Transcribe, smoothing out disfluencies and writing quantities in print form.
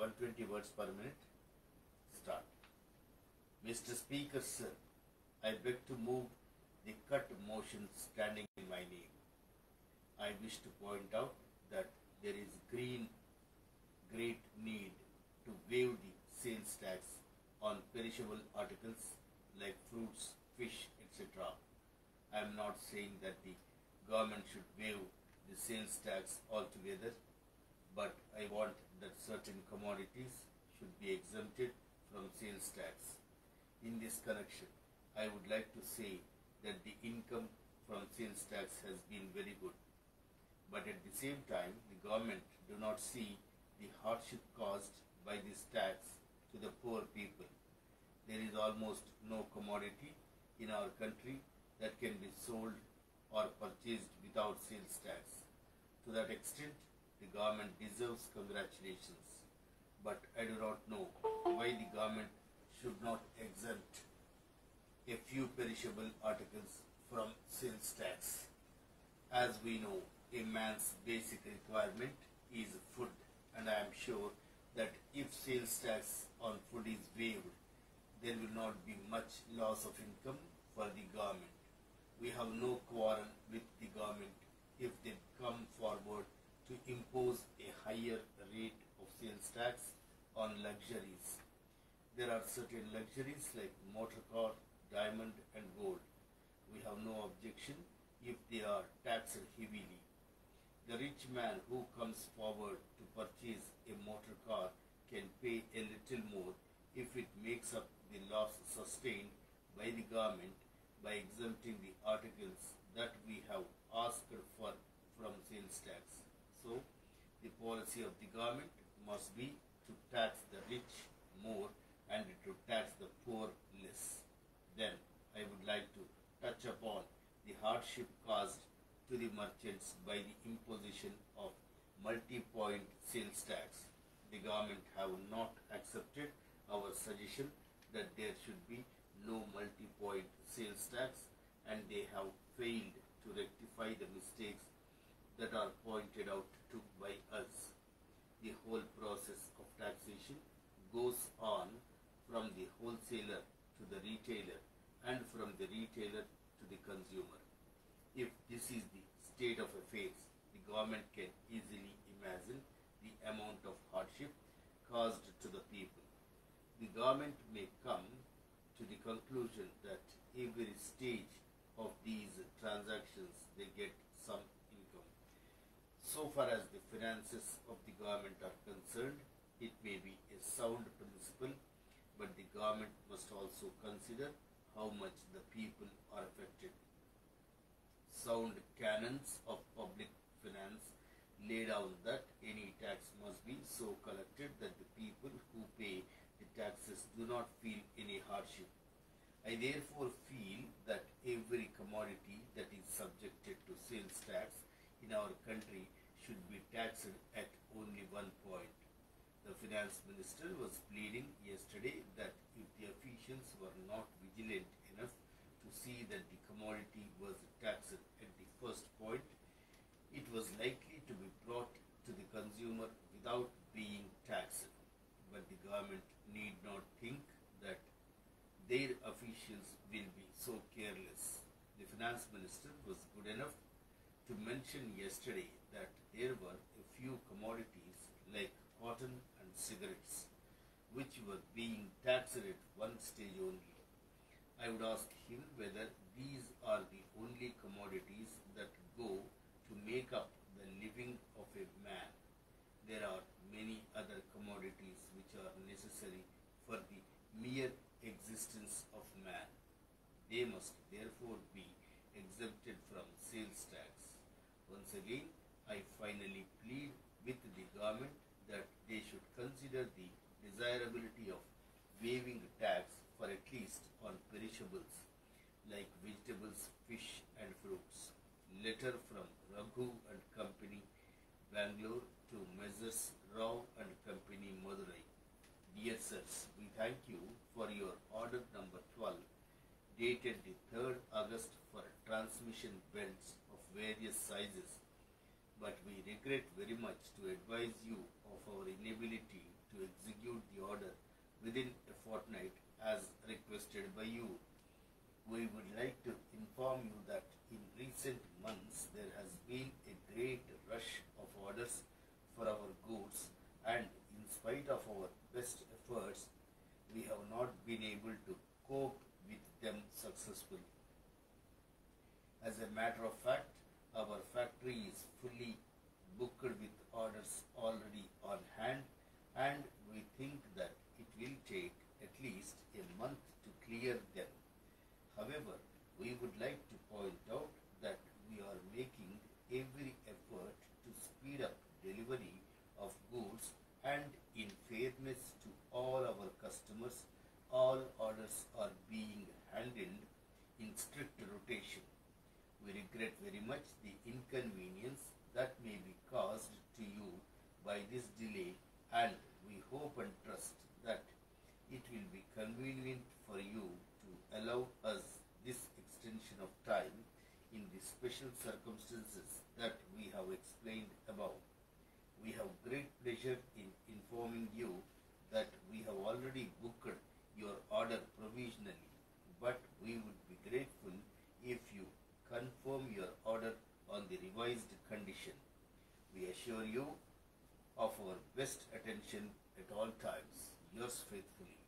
120 words per minute. Start. Mr. Speaker, sir, I beg to move the cut motion standing in my name. I wish to point out that there is great need to waive the sales tax on perishable articles like fruits, fish, etc. I am not saying that the government should waive the sales tax altogether, but I want that certain commodities should be exempted from sales tax. In this connection, I would like to say that the income from sales tax has been very good, but at the same time, the government do not see the hardship caused by this tax to the poor people. There is almost no commodity in our country that can be sold or purchased without sales tax. To that extent, the government deserves congratulations, but I do not know why the government should not exempt a few perishable articles from sales tax. As we know, a man's basic requirement is food, and I am sure that if sales tax on food is waived, there will not be much loss of income for the government. We have no quarrel with the government if they come forward to impose a higher rate of sales tax on luxuries. There are certain luxuries like motor car, diamond and gold. We have no objection if they are taxed heavily. The rich man who comes forward to purchase a motor car can pay a little more if it makes up the loss sustained by the government by exempting the articles that we have asked for from sales tax. So, the policy of the government must be to tax the rich more and to tax the poor less. Then, I would like to touch upon the hardship caused to the merchants by the imposition of multi-point sales tax. The government have not accepted our suggestion that there should be no multi-point sales tax, and they have failed to rectify the mistakes that are pointed out to by us. The whole process of taxation goes on from the wholesaler to the retailer and from the retailer to the consumer. If this is the state of affairs, the government can easily imagine the amount of hardship caused to the people. The government may come to the conclusion that every stage of these transactions they get some income. So far as the finances of the government are concerned, it may be a sound principle, but the government must also consider how much the people are affected. Sound canons of public finance lay down that any tax must be so collected that the people who pay the taxes do not feel any hardship. I therefore feel that every commodity that is subjected to sales tax in our country should be taxed at only one point. The finance minister was pleading yesterday that if the officials were not vigilant enough to see that the commodity was taxed at the first point, it was likely to be brought to the consumer without being taxed. But the government need not think that their officials will be so careless. The finance minister was good enough to mention yesterday that there were a few commodities like cotton and cigarettes which were being taxed at one stage only. I would ask him whether these are the only commodities that go to make up the living of a man. There are many other commodities which are necessary for the mere existence of man. They must therefore be exempted from sales tax. Once again, I finally plead with the government that they should consider the desirability of waiving tax for at least on perishables like vegetables, fish and fruits. Letter from Raghu and Company, Bangalore to Messrs. Rao and Company, Madurai. Dear sirs, we thank you for your order number 12 dated the 3rd August for transmission belts of various sizes, but we regret very much to advise you of our inability to execute the order within a fortnight as requested by you. We would like to inform you that in recent months there has been a great rush of orders for our goods, and in spite of our best efforts, we have not been able to cope with them successfully. As a matter of fact, our factory is fully booked with orders already on hand, and we think that it will take at least a month to clear them. However, we would like to point out that we are making every effort to speed up delivery of goods, and in fairness to all our customers, all orders are being handled in strict rotation. We regret very much the inconvenience that may be caused to you by this delay, and we hope and trust that it will be convenient for you to allow us this extension of time in the special circumstances that we have explained above. We have great pleasure in informing you that we have already booked your order provisionally, but we would be grateful if you confirm your order on the revised condition. We assure you of our best attention at all times. Yours faithfully,